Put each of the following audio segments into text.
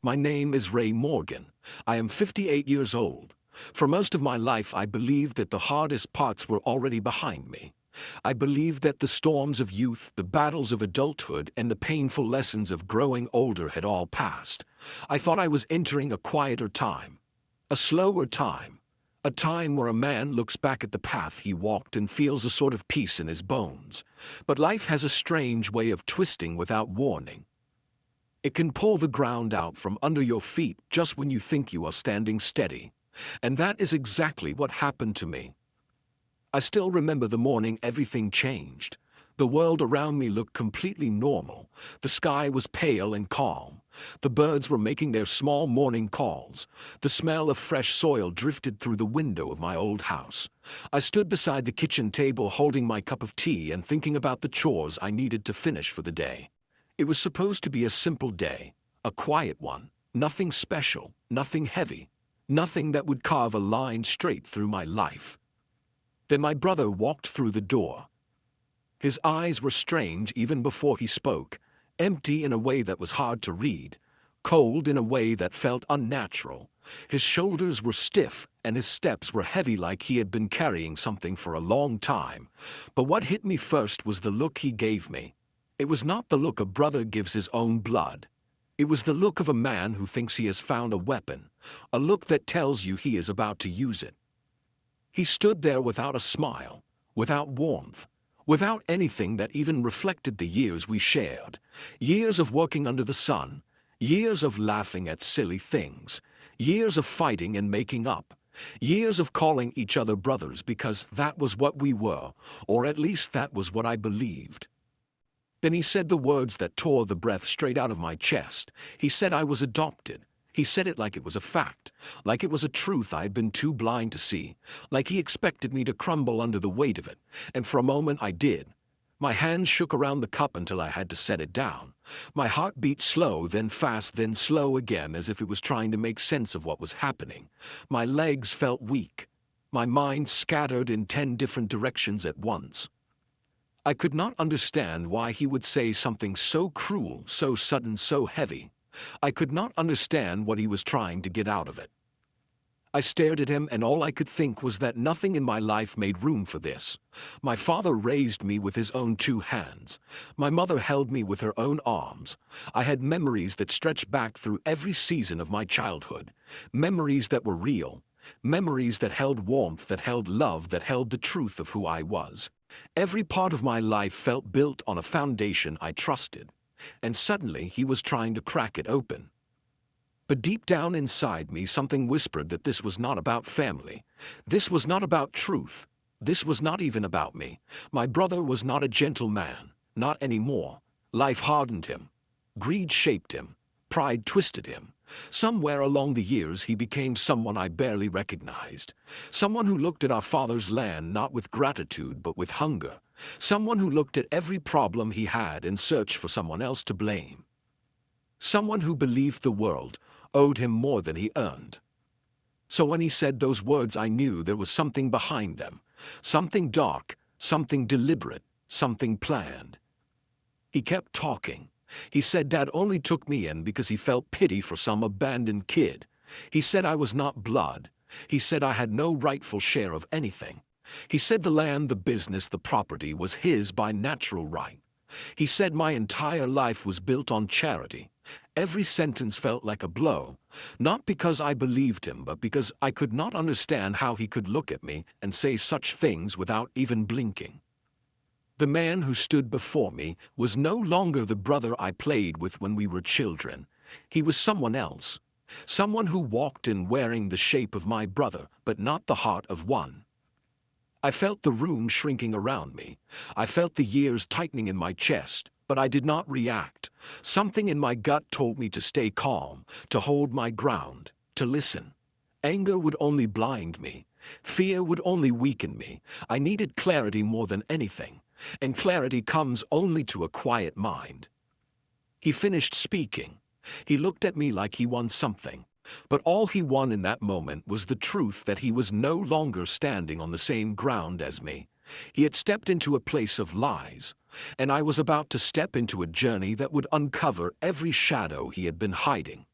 My name is Ray Morgan. I am 58 years old. For most of my life, I believed that the hardest parts were already behind me. I believed that the storms of youth, the battles of adulthood, and the painful lessons of growing older had all passed. I thought I was entering a quieter time, a slower time, a time where a man looks back at the path he walked and feels a sort of peace in his bones. But life has a strange way of twisting without warning. It can pull the ground out from under your feet just when you think you are standing steady. And that is exactly what happened to me. I still remember the morning everything changed. The world around me looked completely normal. The sky was pale and calm. The birds were making their small morning calls. The smell of fresh soil drifted through the window of my old house. I stood beside the kitchen table holding my cup of tea and thinking about the chores I needed to finish for the day. It was supposed to be a simple day, a quiet one, nothing special, nothing heavy, nothing that would carve a line straight through my life. Then my brother walked through the door. His eyes were strange even before he spoke, empty in a way that was hard to read, cold in a way that felt unnatural. His shoulders were stiff and his steps were heavy like he had been carrying something for a long time. But what hit me first was the look he gave me. It was not the look a brother gives his own blood. It was the look of a man who thinks he has found a weapon, a look that tells you he is about to use it. He stood there without a smile, without warmth, without anything that even reflected the years we shared, years of working under the sun, years of laughing at silly things, years of fighting and making up, years of calling each other brothers because that was what we were, or at least that was what I believed. Then he said the words that tore the breath straight out of my chest. He said I was adopted. He said it like it was a fact, like it was a truth I had been too blind to see, like he expected me to crumble under the weight of it, and for a moment I did. My hands shook around the cup until I had to set it down. My heart beat slow, then fast, then slow again, as if it was trying to make sense of what was happening. My legs felt weak. My mind scattered in 10 different directions at once. I could not understand why he would say something so cruel, so sudden, so heavy. I could not understand what he was trying to get out of it. I stared at him, and all I could think was that nothing in my life made room for this. My father raised me with his own 2 hands. My mother held me with her own arms. I had memories that stretched back through every season of my childhood. Memories that were real. Memories that held warmth, that held love, that held the truth of who I was. Every part of my life felt built on a foundation I trusted. And suddenly he was trying to crack it open. But deep down inside me, something whispered that this was not about family. This was not about truth. This was not even about me. My brother was not a gentle man. Not anymore. Life hardened him. Greed shaped him. Pride twisted him. Somewhere along the years he became someone I barely recognized. Someone who looked at our father's land not with gratitude but with hunger. Someone who looked at every problem he had and searched for someone else to blame. Someone who believed the world owed him more than he earned. So when he said those words, I knew there was something behind them. Something dark, something deliberate, something planned. He kept talking. He said Dad only took me in because he felt pity for some abandoned kid. He said I was not blood. He said I had no rightful share of anything. He said the land, the business, the property was his by natural right. He said my entire life was built on charity. Every sentence felt like a blow, not because I believed him, but because I could not understand how he could look at me and say such things without even blinking. The man who stood before me was no longer the brother I played with when we were children. He was someone else. Someone who walked in wearing the shape of my brother, but not the heart of one. I felt the room shrinking around me. I felt the years tightening in my chest, but I did not react. Something in my gut told me to stay calm, to hold my ground, to listen. Anger would only blind me. Fear would only weaken me. I needed clarity more than anything. And clarity comes only to a quiet mind. He finished speaking. He looked at me like he won something. But all he won in that moment was the truth that he was no longer standing on the same ground as me. He had stepped into a place of lies, and I was about to step into a journey that would uncover every shadow he had been hiding.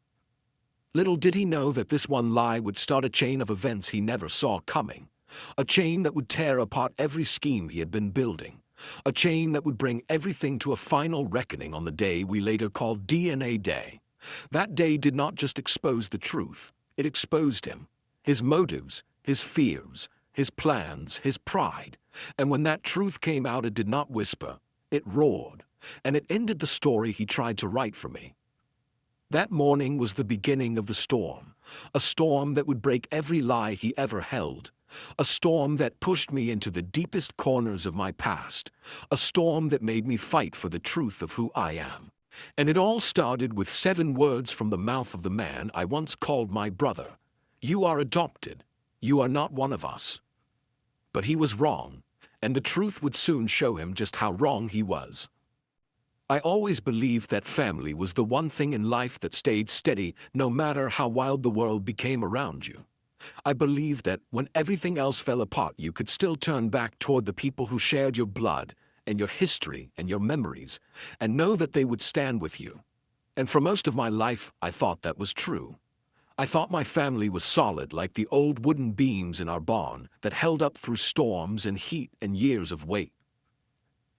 Little did he know that this one lie would start a chain of events he never saw coming. A chain that would tear apart every scheme he had been building. A chain that would bring everything to a final reckoning on the day we later called DNA Day. That day did not just expose the truth, it exposed him. His motives, his fears, his plans, his pride. And when that truth came out, it did not whisper, it roared. And it ended the story he tried to write for me. That morning was the beginning of the storm. A storm that would break every lie he ever held. A storm that pushed me into the deepest corners of my past. A storm that made me fight for the truth of who I am. And it all started with 7 words from the mouth of the man I once called my brother. You are adopted. You are not one of us. But he was wrong, and the truth would soon show him just how wrong he was. I always believed that family was the one thing in life that stayed steady no matter how wild the world became around you. I believed that when everything else fell apart, you could still turn back toward the people who shared your blood and your history and your memories, and know that they would stand with you. And for most of my life, I thought that was true. I thought my family was solid like the old wooden beams in our barn that held up through storms and heat and years of weight.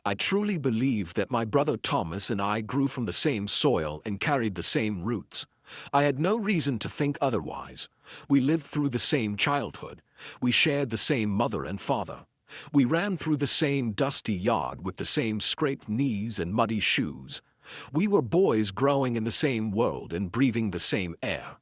I truly believed that my brother Thomas and I grew from the same soil and carried the same roots. I had no reason to think otherwise. We lived through the same childhood. We shared the same mother and father. We ran through the same dusty yard with the same scraped knees and muddy shoes. We were boys growing in the same world and breathing the same air.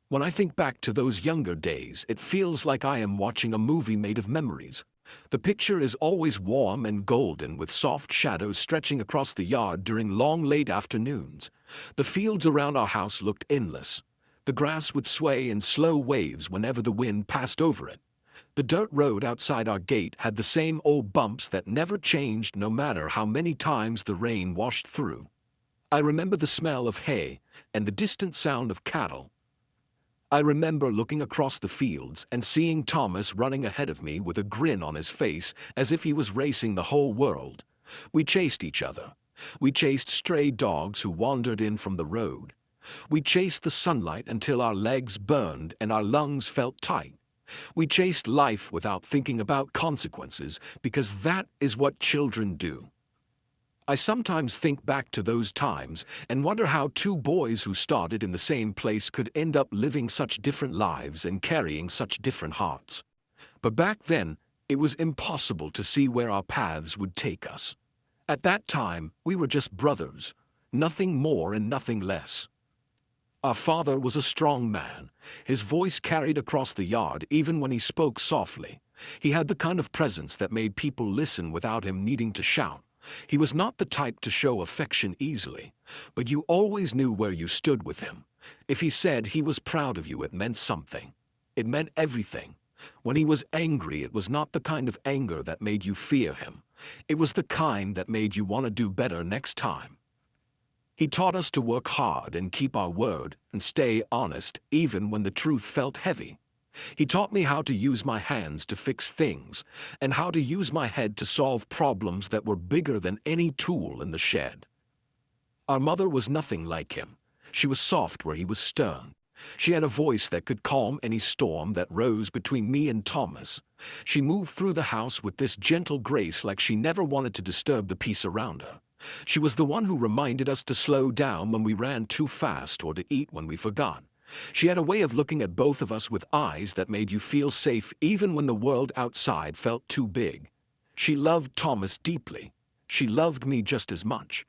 When I think back to those younger days, it feels like I am watching a movie made of memories. The picture is always warm and golden with soft shadows stretching across the yard during long late afternoons. The fields around our house looked endless. The grass would sway in slow waves whenever the wind passed over it. The dirt road outside our gate had the same old bumps that never changed no matter how many times the rain washed through. I remember the smell of hay and the distant sound of cattle. I remember looking across the fields and seeing Thomas running ahead of me with a grin on his face as if he was racing the whole world. We chased each other. We chased stray dogs who wandered in from the road. We chased the sunlight until our legs burned and our lungs felt tight. We chased life without thinking about consequences because that is what children do. I sometimes think back to those times and wonder how 2 boys who started in the same place could end up living such different lives and carrying such different hearts. But back then, it was impossible to see where our paths would take us. At that time, we were just brothers, nothing more and nothing less. Our father was a strong man. His voice carried across the yard even when he spoke softly. He had the kind of presence that made people listen without him needing to shout. He was not the type to show affection easily, but you always knew where you stood with him. If he said he was proud of you, it meant something. It meant everything. When he was angry, it was not the kind of anger that made you fear him. It was the kind that made you want to do better next time. He taught us to work hard and keep our word and stay honest even when the truth felt heavy. He taught me how to use my hands to fix things and how to use my head to solve problems that were bigger than any tool in the shed. Our mother was nothing like him. She was soft where he was stern. She had a voice that could calm any storm that rose between me and Thomas. She moved through the house with this gentle grace like she never wanted to disturb the peace around her. She was the one who reminded us to slow down when we ran too fast or to eat when we forgot. She had a way of looking at both of us with eyes that made you feel safe even when the world outside felt too big. She loved Thomas deeply. She loved me just as much.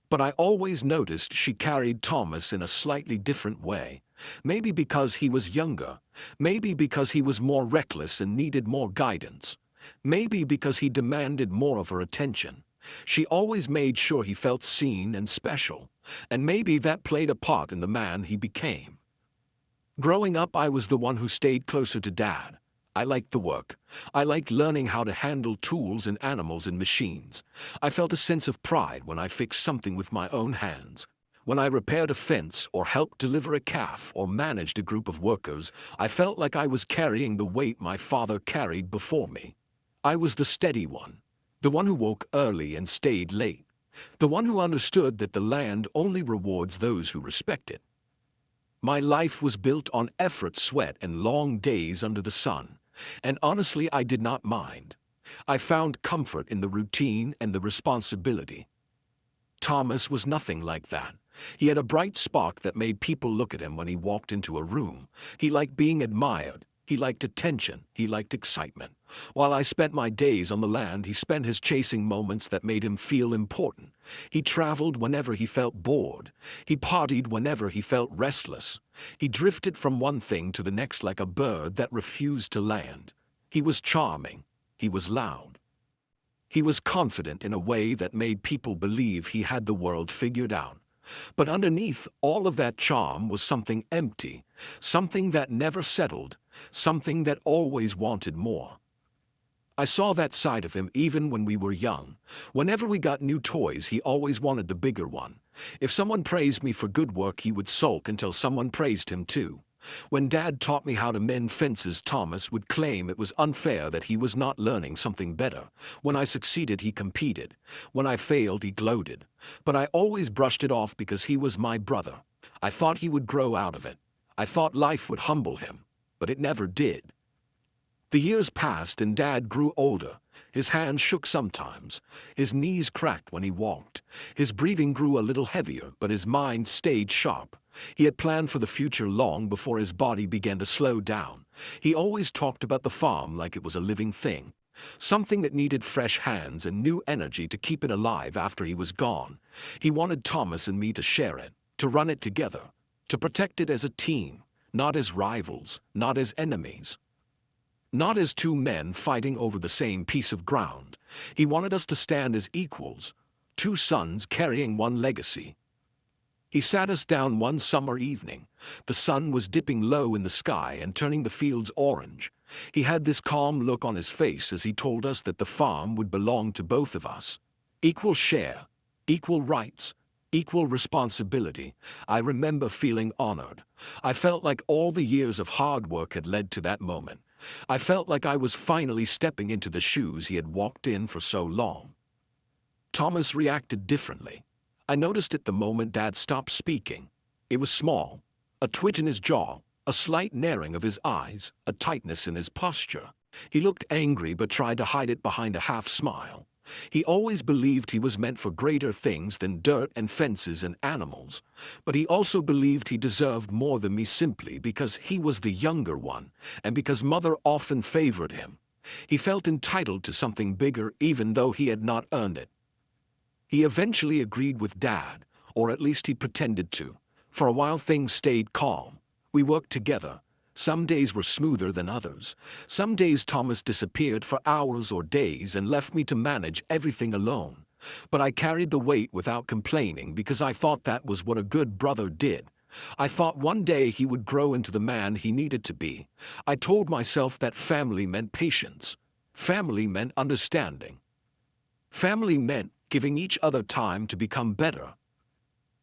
But I always noticed she carried Thomas in a slightly different way. Maybe because he was younger. Maybe because he was more reckless and needed more guidance. Maybe because he demanded more of her attention. She always made sure he felt seen and special, and maybe that played a part in the man he became. Growing up, I was the one who stayed closer to Dad. I liked the work. I liked learning how to handle tools and animals and machines. I felt a sense of pride when I fixed something with my own hands. When I repaired a fence or helped deliver a calf or managed a group of workers, I felt like I was carrying the weight my father carried before me. I was the steady one. The one who woke early and stayed late. The one who understood that the land only rewards those who respect it. My life was built on effort, sweat, and long days under the sun. And honestly, I did not mind. I found comfort in the routine and the responsibility. Thomas was nothing like that. He had a bright spark that made people look at him when he walked into a room. He liked being admired. He liked attention. He liked excitement. While I spent my days on the land, he spent his chasing moments that made him feel important. He traveled whenever he felt bored. He partied whenever he felt restless. He drifted from one thing to the next like a bird that refused to land. He was charming. He was loud. He was confident in a way that made people believe he had the world figured out. But underneath all of that charm was something empty, something that never settled, something that always wanted more. I saw that side of him even when we were young. Whenever we got new toys, he always wanted the bigger one. If someone praised me for good work, he would sulk until someone praised him too. When Dad taught me how to mend fences, Thomas would claim it was unfair that he was not learning something better. When I succeeded, he competed. When I failed, he gloated. But I always brushed it off because he was my brother. I thought he would grow out of it. I thought life would humble him. But it never did. The years passed and Dad grew older. His hands shook sometimes. His knees cracked when he walked. His breathing grew a little heavier, but his mind stayed sharp. He had planned for the future long before his body began to slow down. He always talked about the farm like it was a living thing, something that needed fresh hands and new energy to keep it alive after he was gone. He wanted Thomas and me to share it, to run it together, to protect it as a team, not as rivals, not as enemies. Not as two men fighting over the same piece of ground. He wanted us to stand as equals, two sons carrying one legacy. He sat us down one summer evening. The sun was dipping low in the sky and turning the fields orange. He had this calm look on his face as he told us that the farm would belong to both of us. Equal share, equal rights, equal responsibility. I remember feeling honored. I felt like all the years of hard work had led to that moment. I felt like I was finally stepping into the shoes he had walked in for so long. Thomas reacted differently. I noticed it the moment Dad stopped speaking. It was small, a twitch in his jaw, a slight narrowing of his eyes, a tightness in his posture. He looked angry but tried to hide it behind a half-smile. He always believed he was meant for greater things than dirt and fences and animals, but he also believed he deserved more than me simply because he was the younger one and because Mother often favored him. He felt entitled to something bigger even though he had not earned it. He eventually agreed with Dad, or at least he pretended to. For a while things stayed calm. We worked together. Some days were smoother than others. Some days Thomas disappeared for hours or days and left me to manage everything alone. But I carried the weight without complaining because I thought that was what a good brother did. I thought one day he would grow into the man he needed to be. I told myself that family meant patience. Family meant understanding. Family meant giving each other time to become better.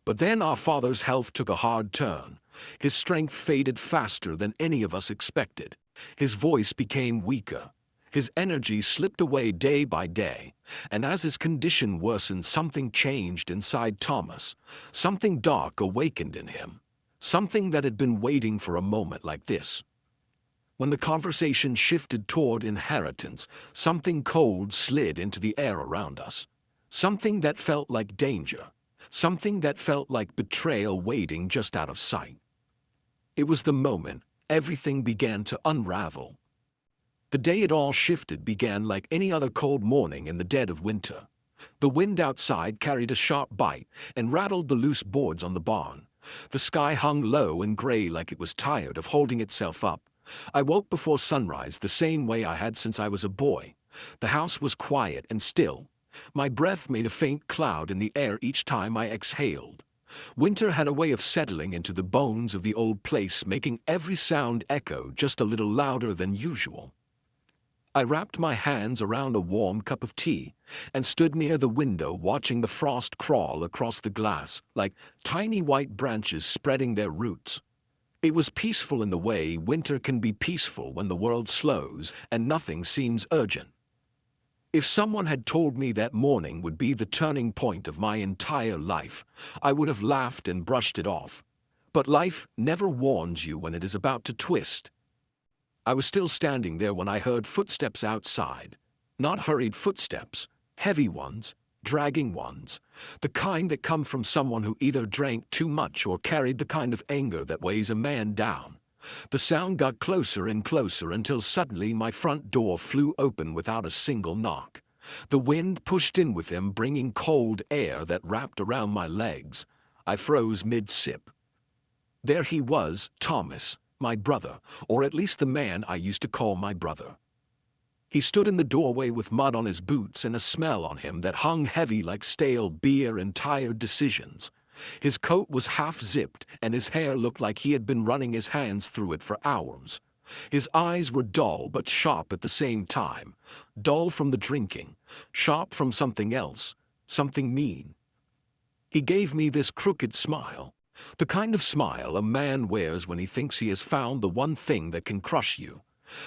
But then our father's health took a hard turn. His strength faded faster than any of us expected. His voice became weaker. His energy slipped away day by day. And as his condition worsened, something changed inside Thomas. Something dark awakened in him. Something that had been waiting for a moment like this. When the conversation shifted toward inheritance, something cold slid into the air around us. Something that felt like danger. Something that felt like betrayal waiting just out of sight. It was the moment everything began to unravel. The day it all shifted began like any other cold morning in the dead of winter. The wind outside carried a sharp bite and rattled the loose boards on the barn. The sky hung low and gray like it was tired of holding itself up. I woke before sunrise the same way I had since I was a boy. The house was quiet and still. My breath made a faint cloud in the air each time I exhaled. Winter had a way of settling into the bones of the old place, making every sound echo just a little louder than usual. I wrapped my hands around a warm cup of tea and stood near the window watching the frost crawl across the glass like tiny white branches spreading their roots. It was peaceful in the way winter can be peaceful when the world slows and nothing seems urgent. If someone had told me that morning would be the turning point of my entire life, I would have laughed and brushed it off. But life never warns you when it is about to twist. I was still standing there when I heard footsteps outside. Not hurried footsteps, heavy ones, dragging ones, the kind that come from someone who either drank too much or carried the kind of anger that weighs a man down. The sound got closer and closer until suddenly my front door flew open without a single knock. The wind pushed in with him, bringing cold air that wrapped around my legs. I froze mid-sip. There he was, Thomas, my brother, or at least the man I used to call my brother. He stood in the doorway with mud on his boots and a smell on him that hung heavy like stale beer and tired decisions. His coat was half-zipped, and his hair looked like he had been running his hands through it for hours. His eyes were dull but sharp at the same time. Dull from the drinking, sharp from something else, something mean. He gave me this crooked smile, the kind of smile a man wears when he thinks he has found the one thing that can crush you.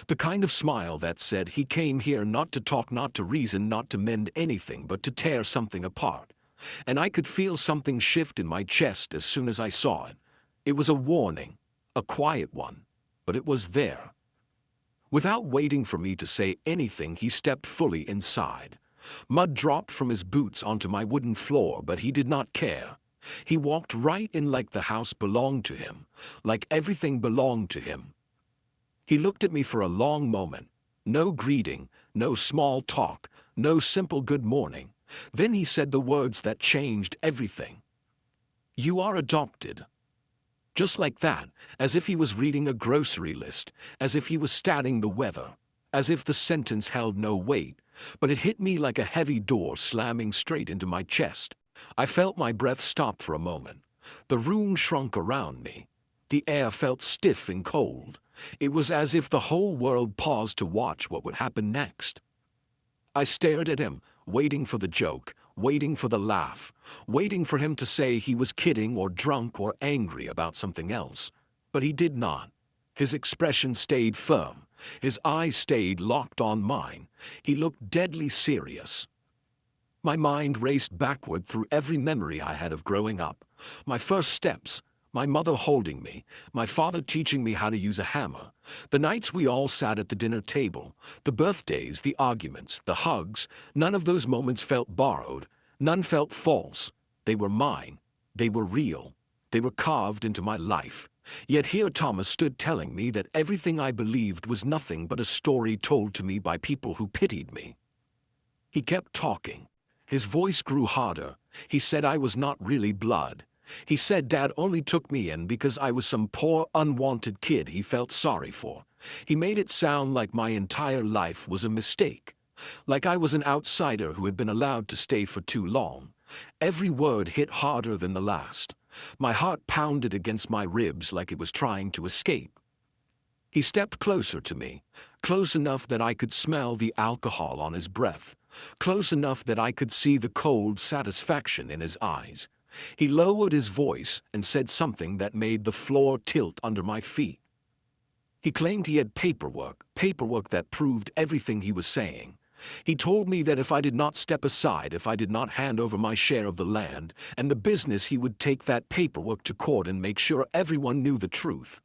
The kind of smile that said he came here not to talk, not to reason, not to mend anything, but to tear something apart. And I could feel something shift in my chest as soon as I saw it. It was a warning, a quiet one, but it was there. Without waiting for me to say anything, he stepped fully inside. Mud dropped from his boots onto my wooden floor, but he did not care. He walked right in like the house belonged to him, like everything belonged to him. He looked at me for a long moment. No greeting, no small talk, no simple good morning. Then he said the words that changed everything. "You are adopted." Just like that, as if he was reading a grocery list, as if he was statting the weather, as if the sentence held no weight, but it hit me like a heavy door slamming straight into my chest. I felt my breath stop for a moment. The room shrunk around me. The air felt stiff and cold. It was as if the whole world paused to watch what would happen next. I stared at him, waiting for the joke, waiting for the laugh, waiting for him to say he was kidding or drunk or angry about something else. But he did not. His expression stayed firm. His eyes stayed locked on mine. He looked deadly serious. My mind raced backward through every memory I had of growing up. My first steps, my mother holding me, my father teaching me how to use a hammer, the nights we all sat at the dinner table, the birthdays, the arguments, the hugs. None of those moments felt borrowed. None felt false. They were mine. They were real. They were carved into my life. Yet here Thomas stood telling me that everything I believed was nothing but a story told to me by people who pitied me. He kept talking. His voice grew harder. He said I was not really blood. He said Dad only took me in because I was some poor, unwanted kid he felt sorry for. He made it sound like my entire life was a mistake, like I was an outsider who had been allowed to stay for too long. Every word hit harder than the last. My heart pounded against my ribs like it was trying to escape. He stepped closer to me, close enough that I could smell the alcohol on his breath, close enough that I could see the cold satisfaction in his eyes. He lowered his voice and said something that made the floor tilt under my feet. He claimed he had paperwork that proved everything he was saying. He told me that if I did not step aside, if I did not hand over my share of the land and the business, he would take that paperwork to court and make sure everyone knew the truth.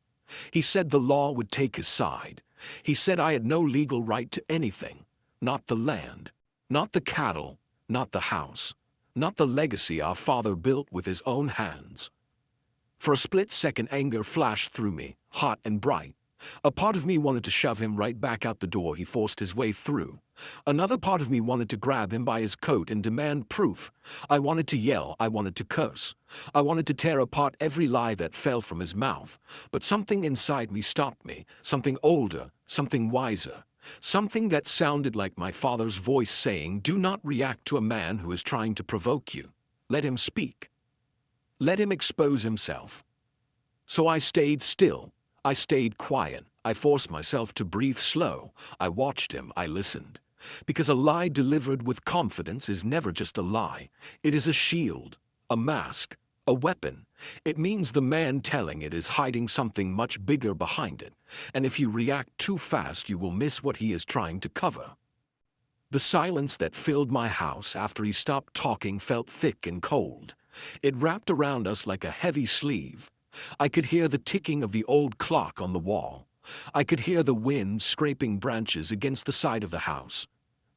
He said the law would take his side. He said I had no legal right to anything, not the land, not the cattle, not the house, not the legacy our father built with his own hands. For a split second, anger flashed through me, hot and bright. A part of me wanted to shove him right back out the door he forced his way through. Another part of me wanted to grab him by his coat and demand proof. I wanted to yell, I wanted to curse. I wanted to tear apart every lie that fell from his mouth. But something inside me stopped me, something older, something wiser. Something that sounded like my father's voice saying, "Do not react to a man who is trying to provoke you. Let him speak. Let him expose himself." So I stayed still. I stayed quiet. I forced myself to breathe slow. I watched him. I listened. Because a lie delivered with confidence is never just a lie. It is a shield, a mask, a weapon. It means the man telling it is hiding something much bigger behind it. And if you react too fast, you will miss what he is trying to cover. The silence that filled my house after he stopped talking felt thick and cold. It wrapped around us like a heavy sleeve. I could hear the ticking of the old clock on the wall. I could hear the wind scraping branches against the side of the house.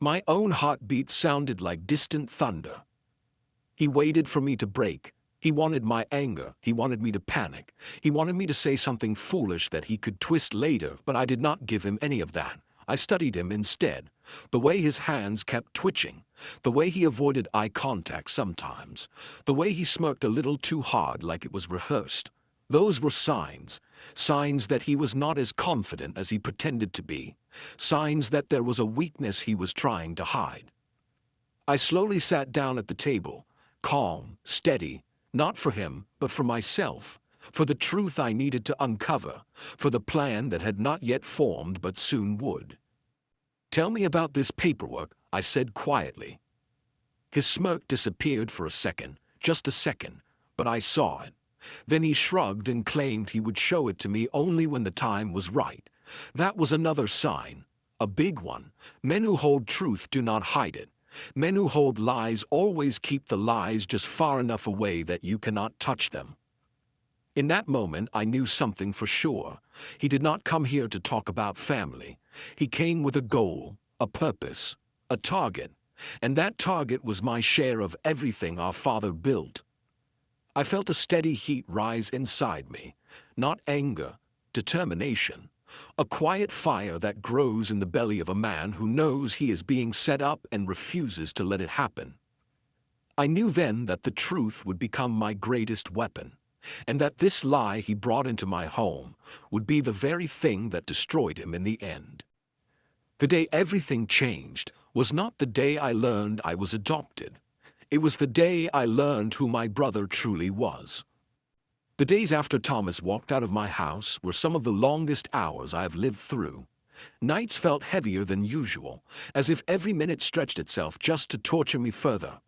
My own heartbeat sounded like distant thunder. He waited for me to break. He wanted my anger. He wanted me to panic. He wanted me to say something foolish that he could twist later, but I did not give him any of that. I studied him instead. The way his hands kept twitching. The way he avoided eye contact sometimes. The way he smirked a little too hard like it was rehearsed. Those were signs. Signs that he was not as confident as he pretended to be. Signs that there was a weakness he was trying to hide. I slowly sat down at the table, calm, steady, not for him, but for myself, for the truth I needed to uncover, for the plan that had not yet formed but soon would. "Tell me about this paperwork," I said quietly. His smirk disappeared for a second, just a second, but I saw it. Then he shrugged and claimed he would show it to me only when the time was right. That was another sign, a big one. Men who hold truth do not hide it. Men who hold lies always keep the lies just far enough away that you cannot touch them. In that moment, I knew something for sure. He did not come here to talk about family. He came with a goal, a purpose, a target, and that target was my share of everything our father built. I felt a steady heat rise inside me, not anger, determination, a quiet fire that grows in the belly of a man who knows he is being set up and refuses to let it happen. I knew then that the truth would become my greatest weapon, and that this lie he brought into my home would be the very thing that destroyed him in the end. The day everything changed was not the day I learned I was adopted. It was the day I learned who my brother truly was. The days after Thomas walked out of my house were some of the longest hours I have lived through. Nights felt heavier than usual, as if every minute stretched itself just to torture me further.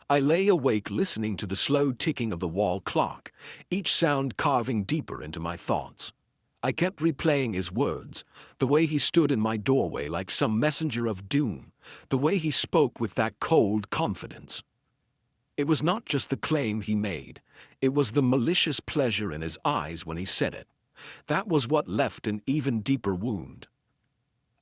I lay awake listening to the slow ticking of the wall clock, each sound carving deeper into my thoughts. I kept replaying his words, the way he stood in my doorway like some messenger of doom, the way he spoke with that cold confidence. It was not just the claim he made, it was the malicious pleasure in his eyes when he said it. That was what left an even deeper wound.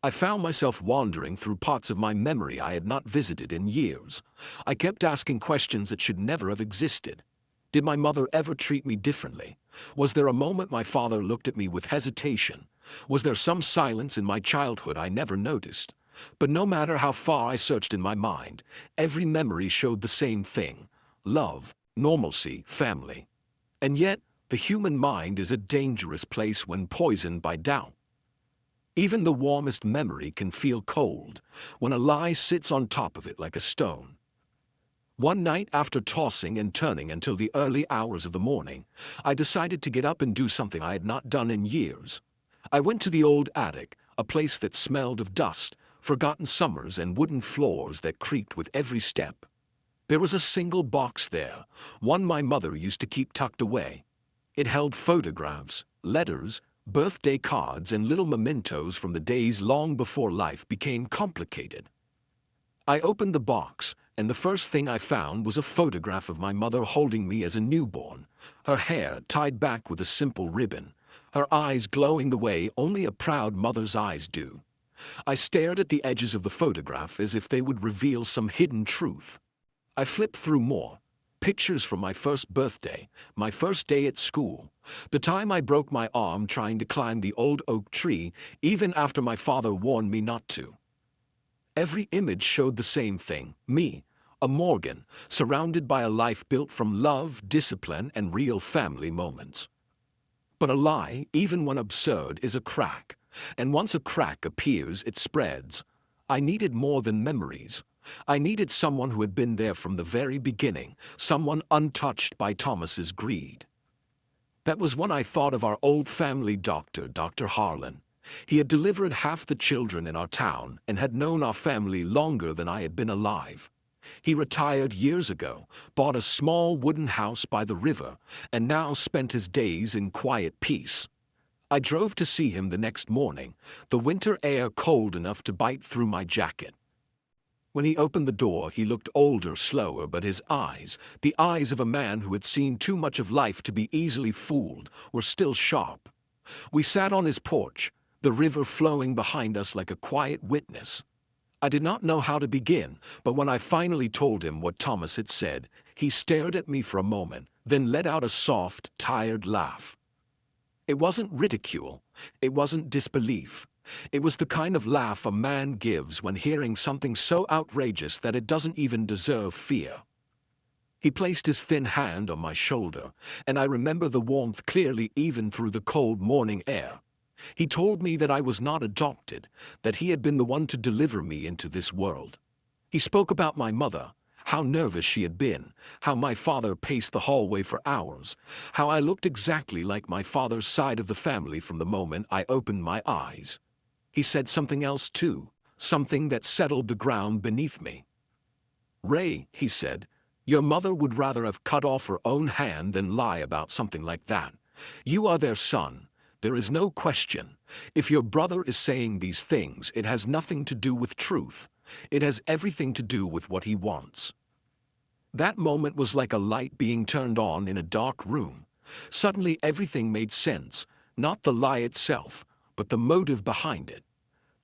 I found myself wandering through parts of my memory I had not visited in years. I kept asking questions that should never have existed. Did my mother ever treat me differently? Was there a moment my father looked at me with hesitation? Was there some silence in my childhood I never noticed? But no matter how far I searched in my mind, every memory showed the same thing: love, normalcy, family. And yet, the human mind is a dangerous place when poisoned by doubt. Even the warmest memory can feel cold when a lie sits on top of it like a stone. One night, after tossing and turning until the early hours of the morning, I decided to get up and do something I had not done in years. I went to the old attic, a place that smelled of dust, forgotten summers, and wooden floors that creaked with every step. There was a single box there, one my mother used to keep tucked away. It held photographs, letters, birthday cards, and little mementos from the days long before life became complicated. I opened the box, and the first thing I found was a photograph of my mother holding me as a newborn, her hair tied back with a simple ribbon, her eyes glowing the way only a proud mother's eyes do. I stared at the edges of the photograph as if they would reveal some hidden truth. I flipped through more. Pictures from my first birthday, my first day at school, the time I broke my arm trying to climb the old oak tree, even after my father warned me not to. Every image showed the same thing: me, a Morgan, surrounded by a life built from love, discipline, and real family moments. But a lie, even when absurd, is a crack, and once a crack appears, it spreads. I needed more than memories. I needed someone who had been there from the very beginning, someone untouched by Thomas's greed. That was when I thought of our old family doctor, Dr. Harlan. He had delivered half the children in our town and had known our family longer than I had been alive. He retired years ago, bought a small wooden house by the river, and now spent his days in quiet peace. I drove to see him the next morning, the winter air cold enough to bite through my jacket. When he opened the door, he looked older, slower, but his eyes, the eyes of a man who had seen too much of life to be easily fooled, were still sharp. We sat on his porch, the river flowing behind us like a quiet witness. I did not know how to begin, but when I finally told him what Thomas had said, he stared at me for a moment, then let out a soft, tired laugh. It wasn't ridicule. It wasn't disbelief. It was the kind of laugh a man gives when hearing something so outrageous that it doesn't even deserve fear. He placed his thin hand on my shoulder, and I remember the warmth clearly even through the cold morning air. He told me that I was not adopted, that he had been the one to deliver me into this world. He spoke about my mother, how nervous she had been, how my father paced the hallway for hours, how I looked exactly like my father's side of the family from the moment I opened my eyes. He said something else too, something that settled the ground beneath me. "Ray," he said, "your mother would rather have cut off her own hand than lie about something like that. You are their son. There is no question. If your brother is saying these things, it has nothing to do with truth. It has everything to do with what he wants." That moment was like a light being turned on in a dark room. Suddenly everything made sense, not the lie itself, but the motive behind it.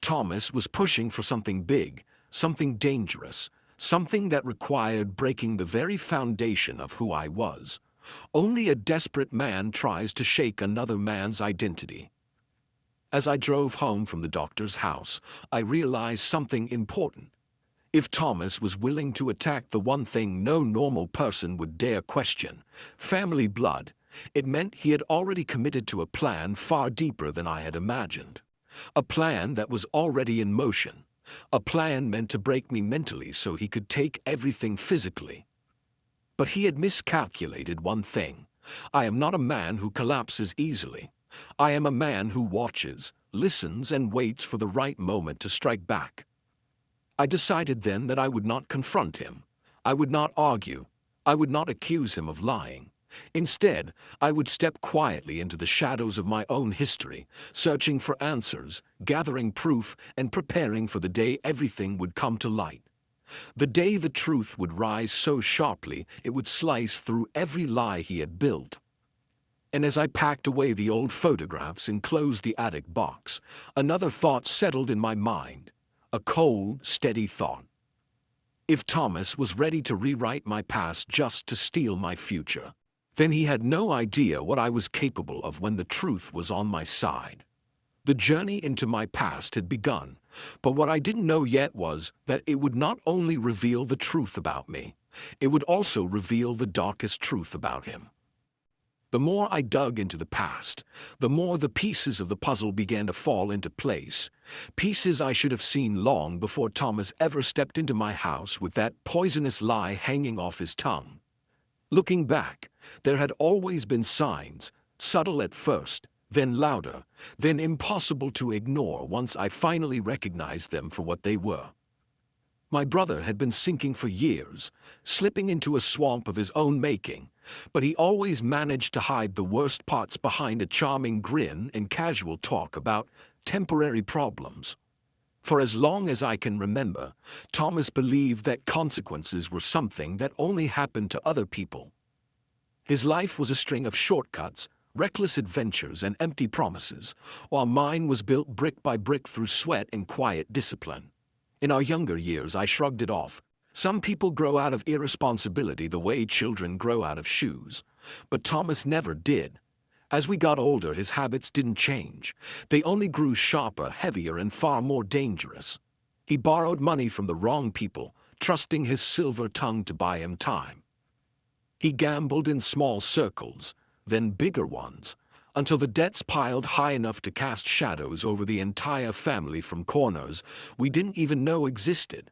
Thomas was pushing for something big, something dangerous, something that required breaking the very foundation of who I was. Only a desperate man tries to shake another man's identity. As I drove home from the doctor's house, I realized something important. If Thomas was willing to attack the one thing no normal person would dare question, family blood, it meant he had already committed to a plan far deeper than I had imagined. A plan that was already in motion. A plan meant to break me mentally so he could take everything physically. But he had miscalculated one thing. I am not a man who collapses easily. I am a man who watches, listens, and waits for the right moment to strike back. I decided then that I would not confront him. I would not argue. I would not accuse him of lying. Instead, I would step quietly into the shadows of my own history, searching for answers, gathering proof, and preparing for the day everything would come to light. The day the truth would rise so sharply it would slice through every lie he had built. And as I packed away the old photographs and closed the attic box, another thought settled in my mind. A cold, steady thought. If Thomas was ready to rewrite my past just to steal my future, then he had no idea what I was capable of when the truth was on my side. The journey into my past had begun, but what I didn't know yet was that it would not only reveal the truth about me, it would also reveal the darkest truth about him. The more I dug into the past, the more the pieces of the puzzle began to fall into place. Pieces I should have seen long before Thomas ever stepped into my house with that poisonous lie hanging off his tongue. Looking back, there had always been signs, subtle at first, then louder, then impossible to ignore once I finally recognized them for what they were. My brother had been sinking for years, slipping into a swamp of his own making, but he always managed to hide the worst parts behind a charming grin and casual talk about temporary problems. For as long as I can remember, Thomas believed that consequences were something that only happened to other people. His life was a string of shortcuts, reckless adventures, and empty promises, while mine was built brick by brick through sweat and quiet discipline. In our younger years, I shrugged it off. Some people grow out of irresponsibility the way children grow out of shoes. But Thomas never did. As we got older, his habits didn't change. They only grew sharper, heavier, and far more dangerous. He borrowed money from the wrong people, trusting his silver tongue to buy him time. He gambled in small circles, then bigger ones, until the debts piled high enough to cast shadows over the entire family from corners we didn't even know existed.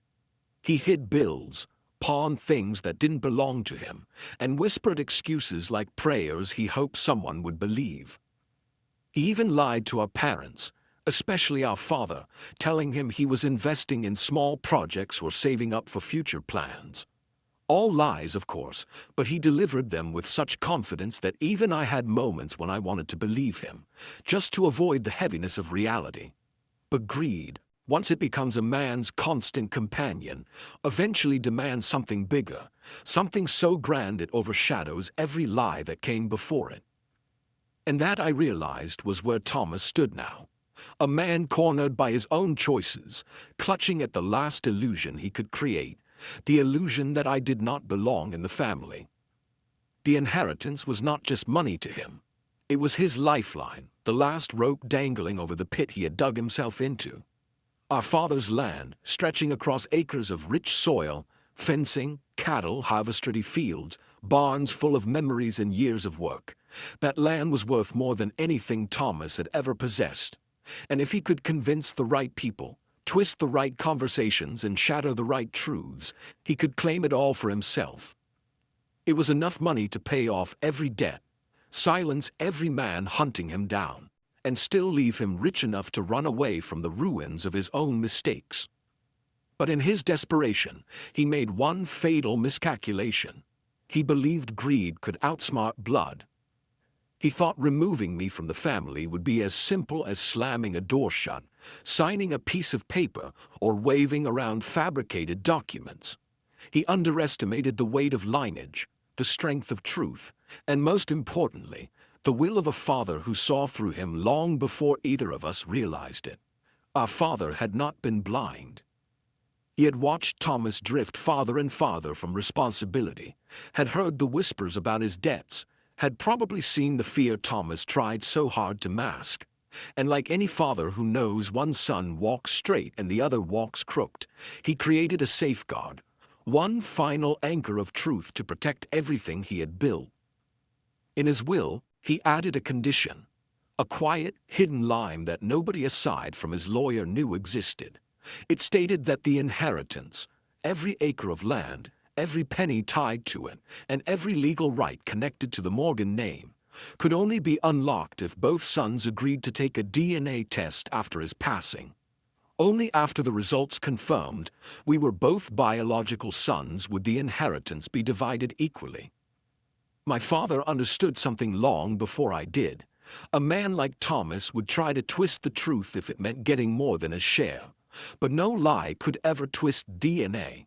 He hid bills, pawned things that didn't belong to him, and whispered excuses like prayers he hoped someone would believe. He even lied to our parents, especially our father, telling him he was investing in small projects or saving up for future plans. All lies, of course, but he delivered them with such confidence that even I had moments when I wanted to believe him, just to avoid the heaviness of reality. But greed, Once it becomes a man's constant companion, eventually demands something bigger, something so grand it overshadows every lie that came before it. And that, I realized, was where Thomas stood now. A man cornered by his own choices, clutching at the last illusion he could create, the illusion that I did not belong in the family. The inheritance was not just money to him. It was his lifeline, the last rope dangling over the pit he had dug himself into. Our father's land, stretching across acres of rich soil, fencing, cattle, harvest-ready fields, barns full of memories and years of work. That land was worth more than anything Thomas had ever possessed. And if he could convince the right people, twist the right conversations, and shatter the right truths, he could claim it all for himself. It was enough money to pay off every debt, silence every man hunting him down, and still leave him rich enough to run away from the ruins of his own mistakes. But in his desperation, he made one fatal miscalculation. He believed greed could outsmart blood. He thought removing me from the family would be as simple as slamming a door shut, signing a piece of paper, or waving around fabricated documents. He underestimated the weight of lineage, the strength of truth, and most importantly, the will of a father who saw through him long before either of us realized it. Our father had not been blind. He had watched Thomas drift farther and farther from responsibility, had heard the whispers about his debts, had probably seen the fear Thomas tried so hard to mask. And like any father who knows one son walks straight and the other walks crooked, he created a safeguard, one final anchor of truth to protect everything he had built. In his will, he added a condition, a quiet, hidden line that nobody aside from his lawyer knew existed. It stated that the inheritance, every acre of land, every penny tied to it, and every legal right connected to the Morgan name, could only be unlocked if both sons agreed to take a DNA test after his passing. Only after the results confirmed we were both biological sons would the inheritance be divided equally. My father understood something long before I did. A man like Thomas would try to twist the truth if it meant getting more than his share, but no lie could ever twist DNA.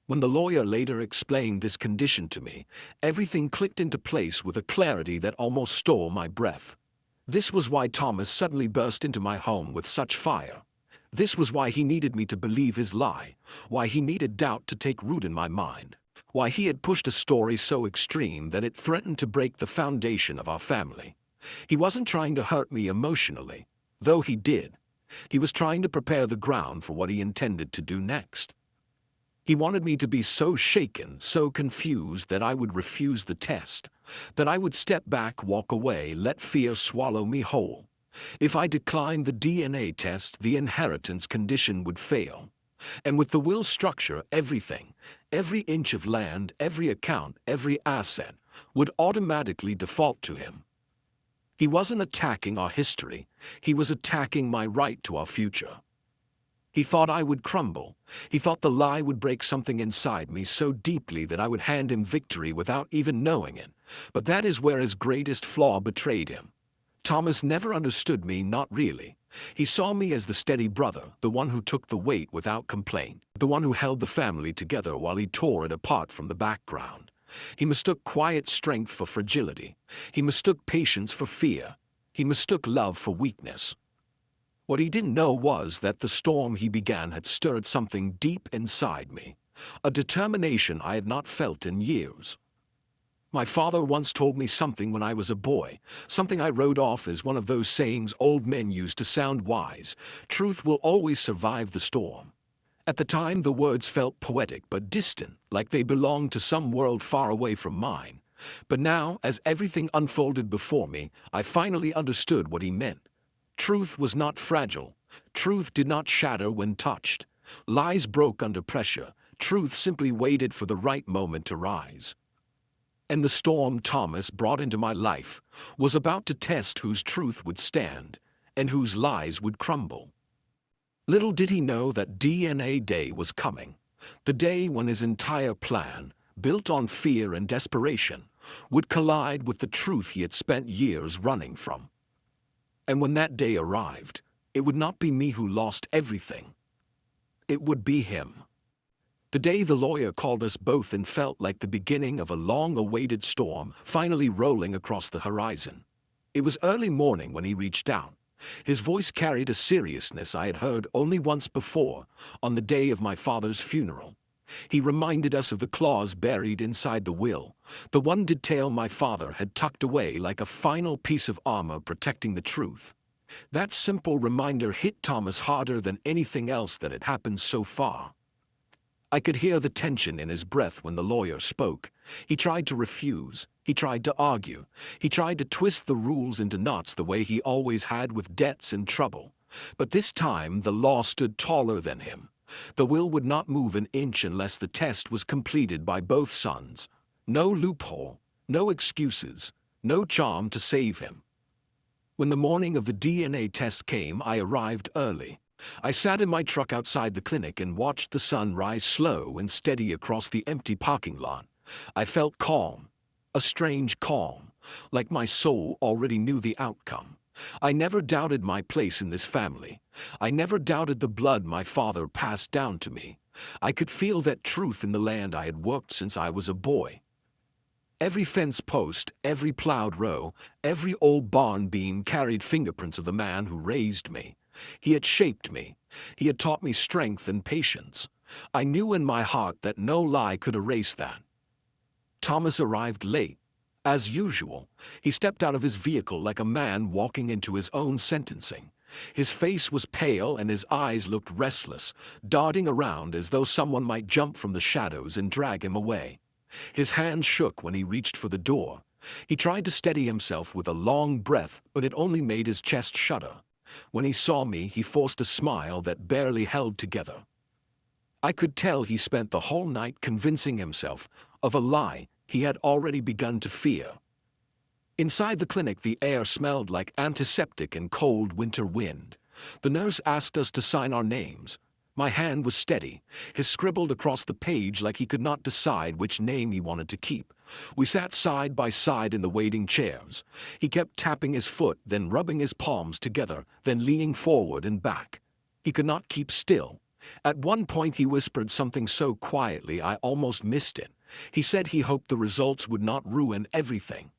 When the lawyer later explained this condition to me, everything clicked into place with a clarity that almost stole my breath. This was why Thomas suddenly burst into my home with such fire. This was why he needed me to believe his lie, why he needed doubt to take root in my mind, why he had pushed a story so extreme that it threatened to break the foundation of our family. He wasn't trying to hurt me emotionally, though he did. He was trying to prepare the ground for what he intended to do next. He wanted me to be so shaken, so confused that I would refuse the test, that I would step back, walk away, let fear swallow me whole. If I declined the DNA test, the inheritance condition would fail. And with the will structure, everything, every inch of land, every account, every asset, would automatically default to him. He wasn't attacking our history, he was attacking my right to our future. He thought I would crumble. He thought the lie would break something inside me so deeply that I would hand him victory without even knowing it. But that is where his greatest flaw betrayed him. Thomas never understood me, not really. He saw me as the steady brother, the one who took the weight without complaint, the one who held the family together while he tore it apart from the background. He mistook quiet strength for fragility. He mistook patience for fear. He mistook love for weakness. What he didn't know was that the storm he began had stirred something deep inside me, a determination I had not felt in years. My father once told me something when I was a boy, something I wrote off as one of those sayings old men use to sound wise: truth will always survive the storm. At the time, the words felt poetic but distant, like they belonged to some world far away from mine. But now, as everything unfolded before me, I finally understood what he meant. Truth was not fragile. Truth did not shatter when touched. Lies broke under pressure. Truth simply waited for the right moment to rise. And the storm Thomas brought into my life was about to test whose truth would stand and whose lies would crumble. Little did he know that DNA Day was coming, the day when his entire plan, built on fear and desperation, would collide with the truth he had spent years running from. And when that day arrived, It would not be me who lost everything. It would be him. The day the lawyer called us both and felt like the beginning of a long-awaited storm finally rolling across the horizon. It was early morning when he reached out. His voice carried a seriousness I had heard only once before, on the day of my father's funeral. He reminded us of the clause buried inside the will, the one detail my father had tucked away like a final piece of armor protecting the truth. That simple reminder hit Thomas harder than anything else that had happened so far. I could hear the tension in his breath when the lawyer spoke. He tried to refuse. He tried to argue. He tried to twist the rules into knots the way he always had with debts and trouble. But this time the law stood taller than him. The will would not move an inch unless the test was completed by both sons. No loophole, no excuses, no charm to save him. When the morning of the DNA test came, I arrived early. I sat in my truck outside the clinic and watched the sun rise slow and steady across the empty parking lot. I felt calm, a strange calm, like my soul already knew the outcome. I never doubted my place in this family. I never doubted the blood my father passed down to me. I could feel that truth in the land I had worked since I was a boy. Every fence post, every plowed row, every old barn beam carried fingerprints of the man who raised me. He had shaped me. He had taught me strength and patience. I knew in my heart that no lie could erase that. Thomas arrived late. As usual, he stepped out of his vehicle like a man walking into his own sentencing. His face was pale and his eyes looked restless, darting around as though someone might jump from the shadows and drag him away. His hands shook when he reached for the door. He tried to steady himself with a long breath, but it only made his chest shudder. When he saw me, he forced a smile that barely held together. I could tell he spent the whole night convincing himself of a lie he had already begun to fear. Inside the clinic, the air smelled like antiseptic and cold winter wind. The nurse asked us to sign our names. My hand was steady. His scribbled across the page like he could not decide which name he wanted to keep. We sat side by side in the waiting chairs. He kept tapping his foot, then rubbing his palms together, then leaning forward and back. He could not keep still. At one point he whispered something so quietly I almost missed it. He said he hoped the results would not ruin everything.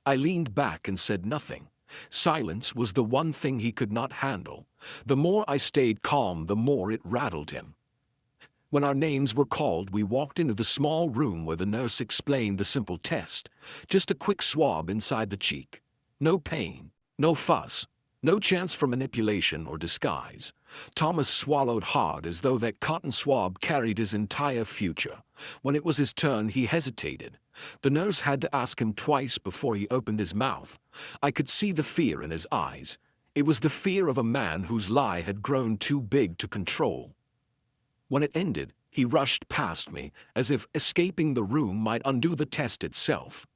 I leaned back and said nothing. Silence was the one thing he could not handle. The more I stayed calm, the more it rattled him. When our names were called, we walked into the small room where the nurse explained the simple test. Just a quick swab inside the cheek. No pain, no fuss, no chance for manipulation or disguise. Thomas swallowed hard as though that cotton swab carried his entire future. When it was his turn, he hesitated. The nurse had to ask him twice before he opened his mouth. I could see the fear in his eyes. It was the fear of a man whose lie had grown too big to control. When it ended, he rushed past me, as if escaping the room might undo the test itself.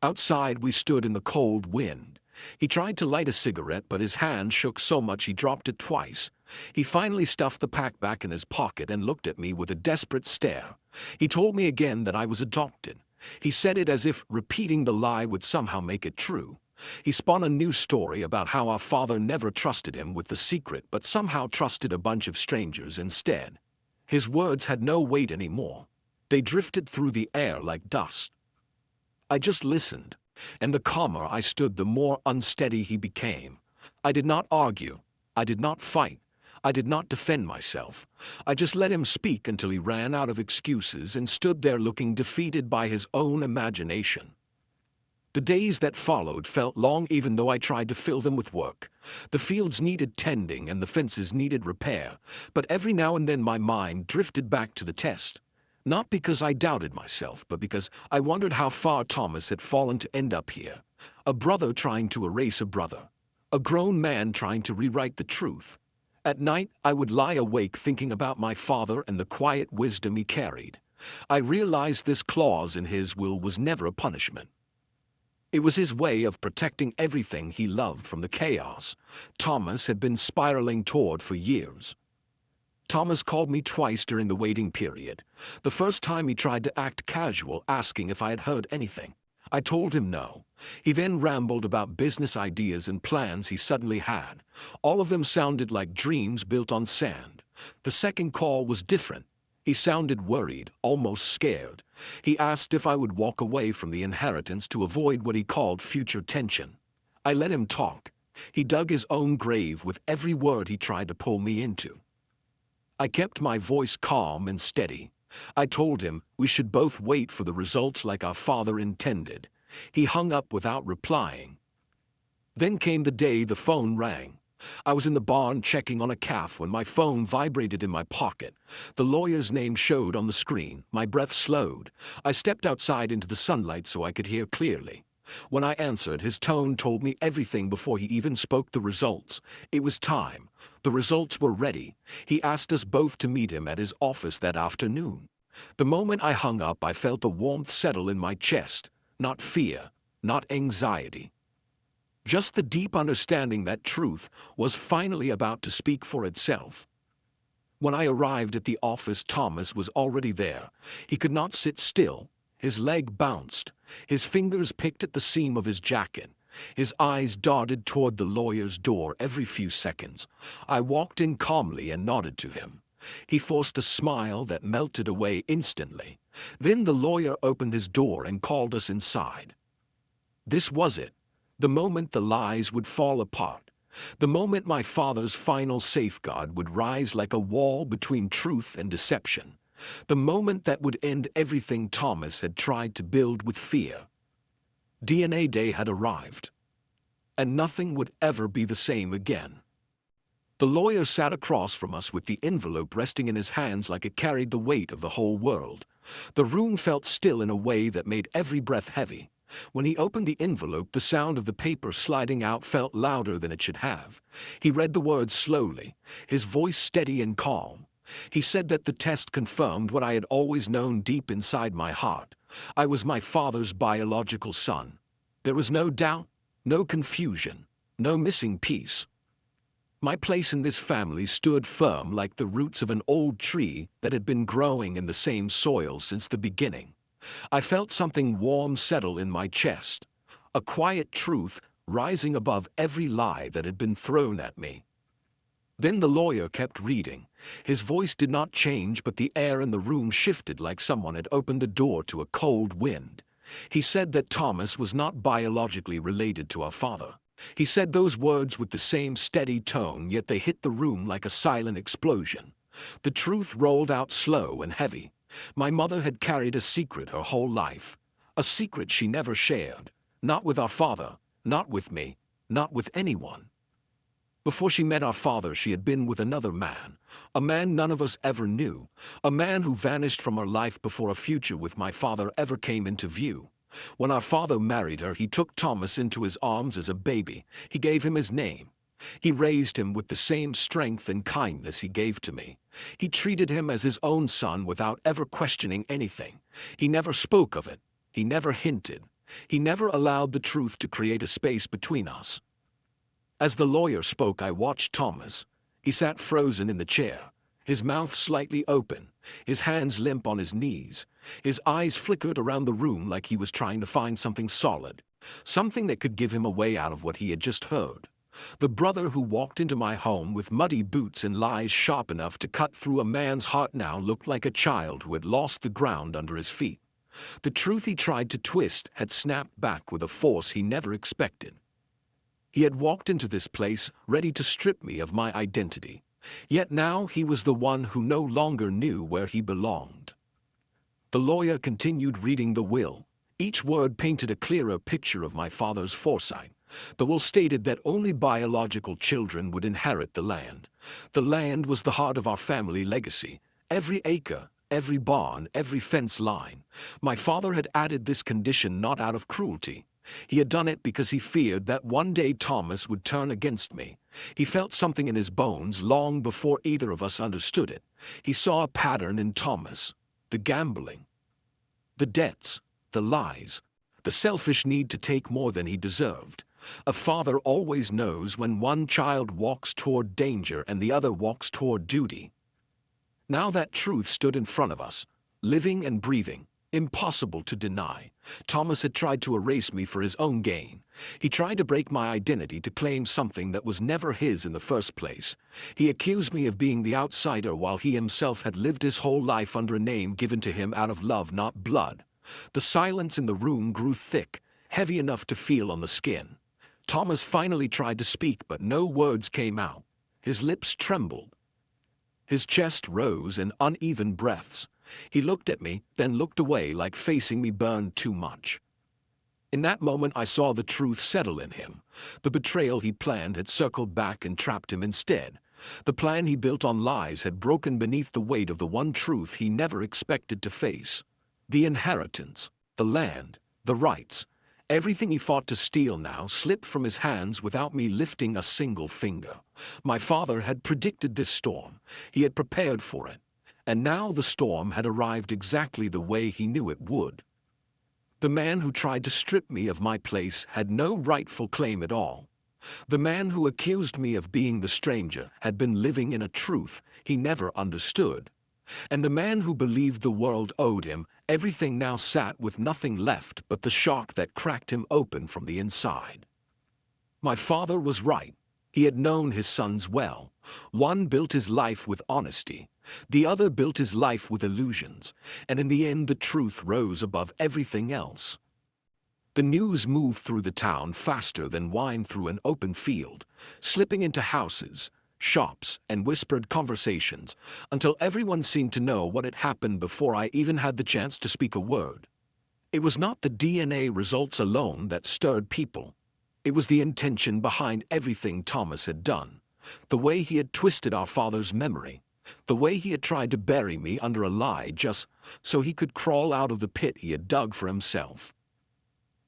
Outside, we stood in the cold wind. He tried to light a cigarette, but his hand shook so much he dropped it twice. He finally stuffed the pack back in his pocket and looked at me with a desperate stare. He told me again that I was adopted. He said it as if repeating the lie would somehow make it true. He spun a new story about how our father never trusted him with the secret, but somehow trusted a bunch of strangers instead. His words had no weight anymore. They drifted through the air like dust. I just listened, and the calmer I stood, the more unsteady he became. I did not argue. I did not fight. I did not defend myself. I just let him speak until he ran out of excuses and stood there looking defeated by his own imagination. The days that followed felt long, even though I tried to fill them with work. The fields needed tending and the fences needed repair, but every now and then my mind drifted back to the test. Not because I doubted myself, but because I wondered how far Thomas had fallen to end up here. A brother trying to erase a brother. A grown man trying to rewrite the truth. At night, I would lie awake thinking about my father and the quiet wisdom he carried. I realized this clause in his will was never a punishment. It was his way of protecting everything he loved from the chaos Thomas had been spiraling toward for years. Thomas called me twice during the waiting period. The first time he tried to act casual, asking if I had heard anything. I told him no. He then rambled about business ideas and plans he suddenly had. All of them sounded like dreams built on sand. The second call was different. He sounded worried, almost scared. He asked if I would walk away from the inheritance to avoid what he called future tension. I let him talk. He dug his own grave with every word he tried to pull me into. I kept my voice calm and steady. I told him we should both wait for the results like our father intended. He hung up without replying. Then came the day the phone rang. I was in the barn checking on a calf when my phone vibrated in my pocket. The lawyer's name showed on the screen. My breath slowed. I stepped outside into the sunlight so I could hear clearly. When I answered, his tone told me everything before he even spoke the results. It was time. The results were ready. He asked us both to meet him at his office that afternoon. The moment I hung up, I felt the warmth settle in my chest. Not fear, not anxiety. Just the deep understanding that truth was finally about to speak for itself. When I arrived at the office, Thomas was already there. He could not sit still. His leg bounced. His fingers picked at the seam of his jacket. His eyes darted toward the lawyer's door every few seconds. I walked in calmly and nodded to him. He forced a smile that melted away instantly. Then the lawyer opened his door and called us inside. This was it. The moment the lies would fall apart. The moment my father's final safeguard would rise like a wall between truth and deception. The moment that would end everything Thomas had tried to build with fear. DNA Day had arrived. And nothing would ever be the same again. The lawyer sat across from us with the envelope resting in his hands like it carried the weight of the whole world. The room felt still in a way that made every breath heavy. When he opened the envelope, the sound of the paper sliding out felt louder than it should have. He read the words slowly, his voice steady and calm. He said that the test confirmed what I had always known deep inside my heart. I was my father's biological son. There was no doubt, no confusion, no missing piece. My place in this family stood firm like the roots of an old tree that had been growing in the same soil since the beginning. I felt something warm settle in my chest, a quiet truth rising above every lie that had been thrown at me. Then the lawyer kept reading. His voice did not change, but the air in the room shifted like someone had opened the door to a cold wind. He said that Thomas was not biologically related to our father. He said those words with the same steady tone, yet they hit the room like a silent explosion. The truth rolled out slow and heavy. My mother had carried a secret her whole life, a secret she never shared, not with our father, not with me, not with anyone. Before she met our father, she had been with another man, a man none of us ever knew, a man who vanished from her life before a future with my father ever came into view. When our father married her, he took Thomas into his arms as a baby. He gave him his name. He raised him with the same strength and kindness he gave to me. He treated him as his own son without ever questioning anything. He never spoke of it. He never hinted. He never allowed the truth to create a space between us. As the lawyer spoke, I watched Thomas. He sat frozen in the chair, his mouth slightly open, his hands limp on his knees. His eyes flickered around the room like he was trying to find something solid, something that could give him a way out of what he had just heard. The brother who walked into my home with muddy boots and lies sharp enough to cut through a man's heart now looked like a child who had lost the ground under his feet. The truth he tried to twist had snapped back with a force he never expected. He had walked into this place ready to strip me of my identity. Yet now he was the one who no longer knew where he belonged. The lawyer continued reading the will. Each word painted a clearer picture of my father's foresight. The will stated that only biological children would inherit the land. The land was the heart of our family legacy. Every acre, every barn, every fence line. My father had added this condition not out of cruelty. He had done it because he feared that one day Thomas would turn against me. He felt something in his bones long before either of us understood it. He saw a pattern in Thomas. The gambling, the debts, the lies, the selfish need to take more than he deserved. A father always knows when one child walks toward danger and the other walks toward duty. Now that truth stood in front of us, living and breathing. Impossible to deny. Thomas had tried to erase me for his own gain. He tried to break my identity to claim something that was never his in the first place. He accused me of being the outsider while he himself had lived his whole life under a name given to him out of love, not blood. The silence in the room grew thick, heavy enough to feel on the skin. Thomas finally tried to speak, but no words came out. His lips trembled. His chest rose in uneven breaths. He looked at me, then looked away like facing me burned too much. In that moment I saw the truth settle in him. The betrayal he planned had circled back and trapped him instead. The plan he built on lies had broken beneath the weight of the one truth he never expected to face. The inheritance, the land, the rights, everything he fought to steal now slipped from his hands without me lifting a single finger. My father had predicted this storm. He had prepared for it. And now the storm had arrived exactly the way he knew it would. The man who tried to strip me of my place had no rightful claim at all. The man who accused me of being the stranger had been living in a truth he never understood. And the man who believed the world owed him everything now sat with nothing left but the shock that cracked him open from the inside. My father was right. He had known his sons well. One built his life with honesty. The other built his life with illusions, and in the end the truth rose above everything else. The news moved through the town faster than wine through an open field, slipping into houses, shops, and whispered conversations, until everyone seemed to know what had happened before I even had the chance to speak a word. It was not the DNA results alone that stirred people. It was the intention behind everything Thomas had done, the way he had twisted our father's memory, the way he had tried to bury me under a lie just so he could crawl out of the pit he had dug for himself.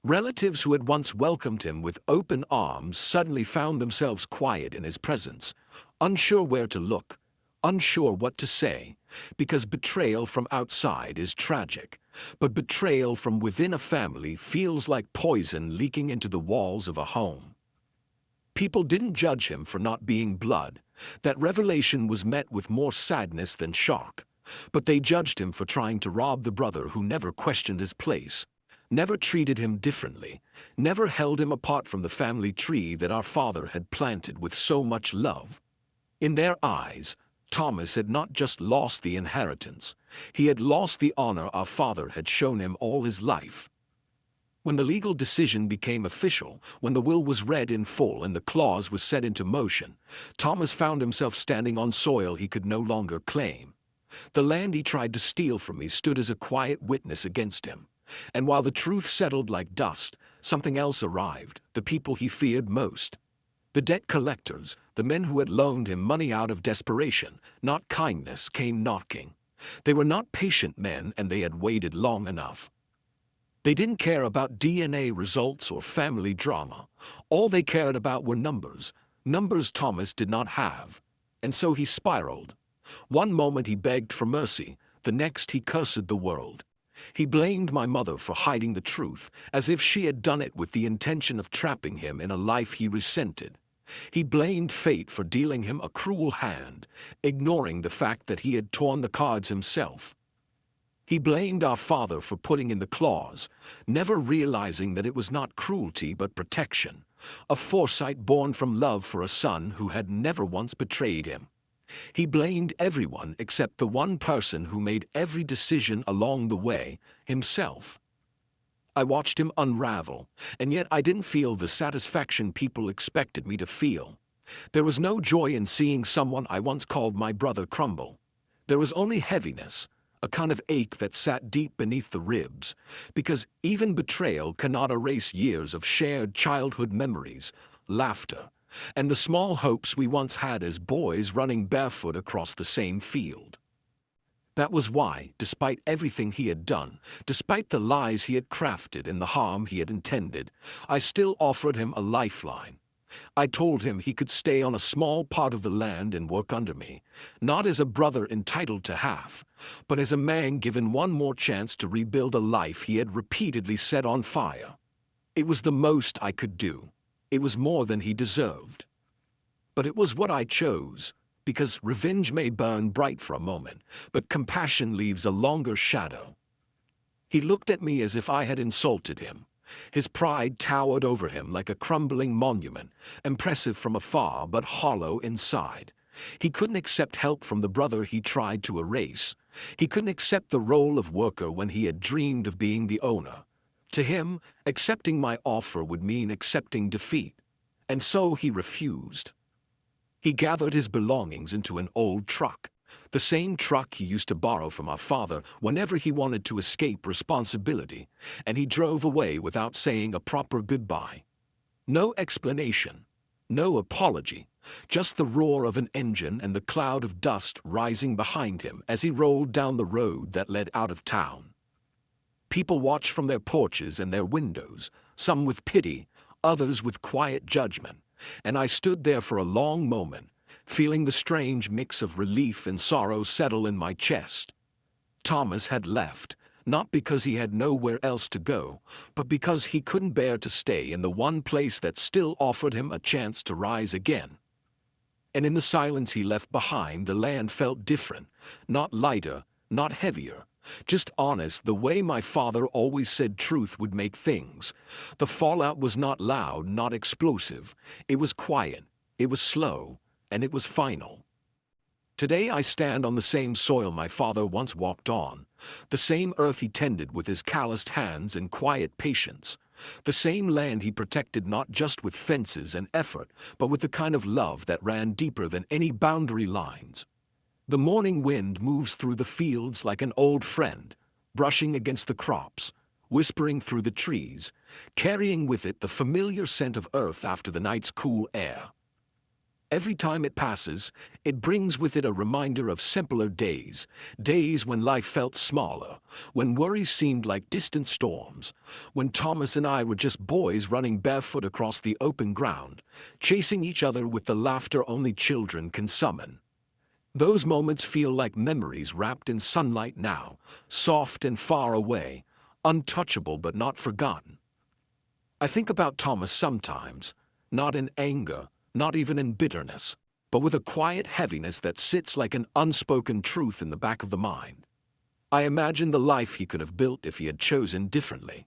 Relatives who had once welcomed him with open arms suddenly found themselves quiet in his presence, unsure where to look, unsure what to say, because betrayal from outside is tragic, but betrayal from within a family feels like poison leaking into the walls of a home. People didn't judge him for not being blood. That revelation was met with more sadness than shock, but they judged him for trying to rob the brother who never questioned his place, never treated him differently, never held him apart from the family tree that our father had planted with so much love. In their eyes, Thomas had not just lost the inheritance, he had lost the honor our father had shown him all his life. When the legal decision became official, when the will was read in full and the clause was set into motion, Thomas found himself standing on soil he could no longer claim. The land he tried to steal from me stood as a quiet witness against him. And while the truth settled like dust, something else arrived, the people he feared most. The debt collectors, the men who had loaned him money out of desperation, not kindness, came knocking. They were not patient men, and they had waited long enough. They didn't care about DNA results or family drama. All they cared about were numbers, numbers Thomas did not have. And so he spiraled. One moment he begged for mercy, the next he cursed the world. He blamed my mother for hiding the truth, as if she had done it with the intention of trapping him in a life he resented. He blamed fate for dealing him a cruel hand, ignoring the fact that he had torn the cards himself. He blamed our father for putting in the clause, never realizing that it was not cruelty but protection, a foresight born from love for a son who had never once betrayed him. He blamed everyone except the one person who made every decision along the way, himself. I watched him unravel, and yet I didn't feel the satisfaction people expected me to feel. There was no joy in seeing someone I once called my brother crumble. There was only heaviness, a kind of ache that sat deep beneath the ribs, because even betrayal cannot erase years of shared childhood memories, laughter, and the small hopes we once had as boys running barefoot across the same field. That was why, despite everything he had done, despite the lies he had crafted and the harm he had intended, I still offered him a lifeline. I told him he could stay on a small part of the land and work under me, not as a brother entitled to half, but as a man given one more chance to rebuild a life he had repeatedly set on fire. It was the most I could do. It was more than he deserved. But it was what I chose, because revenge may burn bright for a moment, but compassion leaves a longer shadow. He looked at me as if I had insulted him. His pride towered over him like a crumbling monument, impressive from afar but hollow inside. He couldn't accept help from the brother he tried to erase. He couldn't accept the role of worker when he had dreamed of being the owner. To him, accepting my offer would mean accepting defeat. And so he refused. He gathered his belongings into an old truck, the same truck he used to borrow from our father whenever he wanted to escape responsibility, and he drove away without saying a proper goodbye. No explanation, no apology, just the roar of an engine and the cloud of dust rising behind him as he rolled down the road that led out of town. People watched from their porches and their windows, some with pity, others with quiet judgment, and I stood there for a long moment, feeling the strange mix of relief and sorrow settle in my chest. Thomas had left, not because he had nowhere else to go, but because he couldn't bear to stay in the one place that still offered him a chance to rise again. And in the silence he left behind, the land felt different, not lighter, not heavier, just honest, the way my father always said truth would make things. The fallout was not loud, not explosive. It was quiet, it was slow, and it was final. Today I stand on the same soil my father once walked on, the same earth he tended with his calloused hands and quiet patience, the same land he protected not just with fences and effort, but with the kind of love that ran deeper than any boundary lines. The morning wind moves through the fields like an old friend, brushing against the crops, whispering through the trees, carrying with it the familiar scent of earth after the night's cool air. Every time it passes, it brings with it a reminder of simpler days, days when life felt smaller, when worries seemed like distant storms, when Thomas and I were just boys running barefoot across the open ground, chasing each other with the laughter only children can summon. Those moments feel like memories wrapped in sunlight now, soft and far away, untouchable but not forgotten. I think about Thomas sometimes, not in anger, not even in bitterness, but with a quiet heaviness that sits like an unspoken truth in the back of the mind. I imagine the life he could have built if he had chosen differently.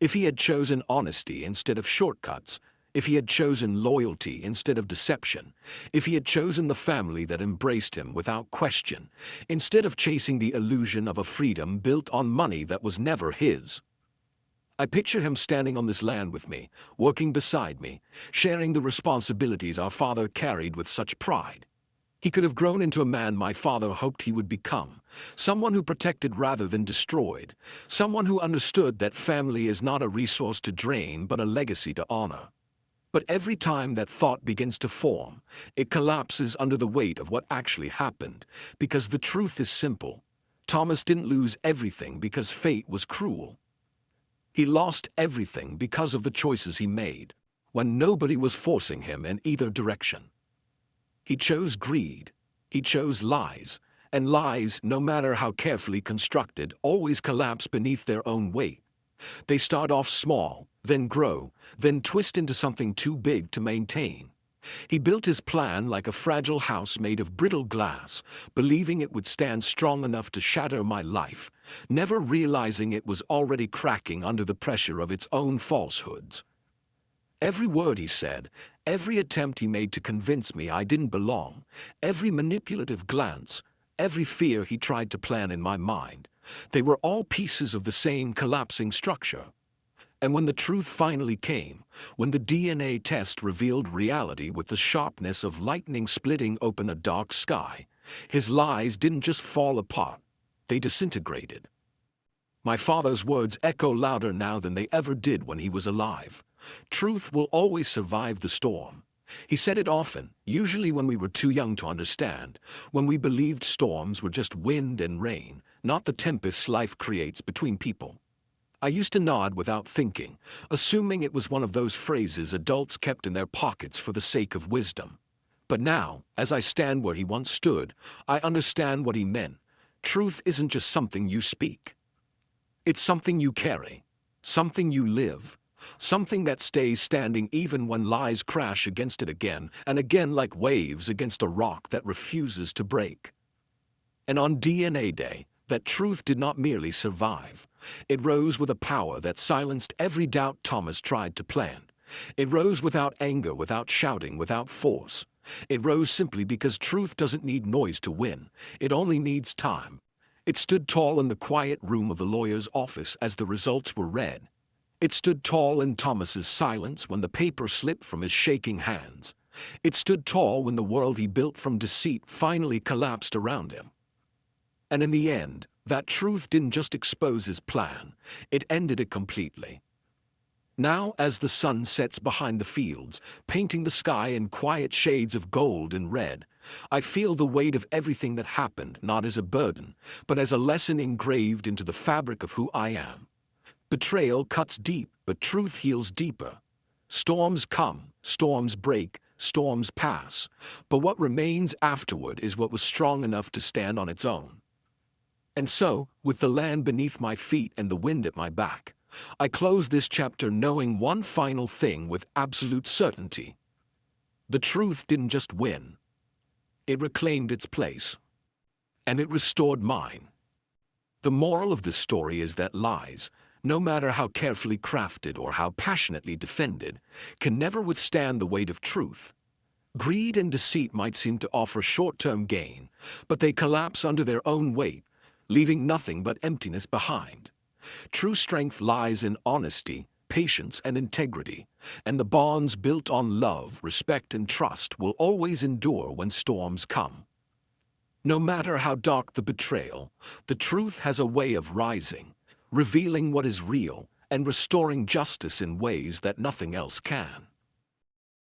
If he had chosen honesty instead of shortcuts, if he had chosen loyalty instead of deception, if he had chosen the family that embraced him without question, instead of chasing the illusion of a freedom built on money that was never his. I picture him standing on this land with me, working beside me, sharing the responsibilities our father carried with such pride. He could have grown into a man my father hoped he would become, someone who protected rather than destroyed, someone who understood that family is not a resource to drain but a legacy to honor. But every time that thought begins to form, it collapses under the weight of what actually happened, because the truth is simple. Thomas didn't lose everything because fate was cruel. He lost everything because of the choices he made, when nobody was forcing him in either direction. He chose greed, he chose lies, and lies, no matter how carefully constructed, always collapse beneath their own weight. They start off small, then grow, then twist into something too big to maintain. He built his plan like a fragile house made of brittle glass, believing it would stand strong enough to shatter my life, never realizing it was already cracking under the pressure of its own falsehoods. Every word he said, every attempt he made to convince me I didn't belong, every manipulative glance, every fear he tried to plant in my mind, they were all pieces of the same collapsing structure. And when the truth finally came, when the DNA test revealed reality with the sharpness of lightning splitting open a dark sky, his lies didn't just fall apart, they disintegrated. My father's words echo louder now than they ever did when he was alive. Truth will always survive the storm. He said it often, usually when we were too young to understand, when we believed storms were just wind and rain, not the tempests life creates between people. I used to nod without thinking, assuming it was one of those phrases adults kept in their pockets for the sake of wisdom. But now, as I stand where he once stood, I understand what he meant. Truth isn't just something you speak. It's something you carry, something you live, something that stays standing even when lies crash against it again and again like waves against a rock that refuses to break. And on DNA Day, that truth did not merely survive. It rose with a power that silenced every doubt Thomas tried to plant. It rose without anger, without shouting, without force. It rose simply because truth doesn't need noise to win. It only needs time. It stood tall in the quiet room of the lawyer's office as the results were read. It stood tall in Thomas's silence when the paper slipped from his shaking hands. It stood tall when the world he built from deceit finally collapsed around him. And in the end, that truth didn't just expose his plan, it ended it completely. Now, as the sun sets behind the fields, painting the sky in quiet shades of gold and red, I feel the weight of everything that happened not as a burden, but as a lesson engraved into the fabric of who I am. Betrayal cuts deep, but truth heals deeper. Storms come, storms break, storms pass, but what remains afterward is what was strong enough to stand on its own. And so, with the land beneath my feet and the wind at my back, I close this chapter knowing one final thing with absolute certainty. The truth didn't just win. It reclaimed its place. And it restored mine. The moral of this story is that lies, no matter how carefully crafted or how passionately defended, can never withstand the weight of truth. Greed and deceit might seem to offer short-term gain, but they collapse under their own weight, leaving nothing but emptiness behind. True strength lies in honesty, patience, and integrity, and the bonds built on love, respect, and trust will always endure when storms come. No matter how dark the betrayal, the truth has a way of rising, revealing what is real and restoring justice in ways that nothing else can.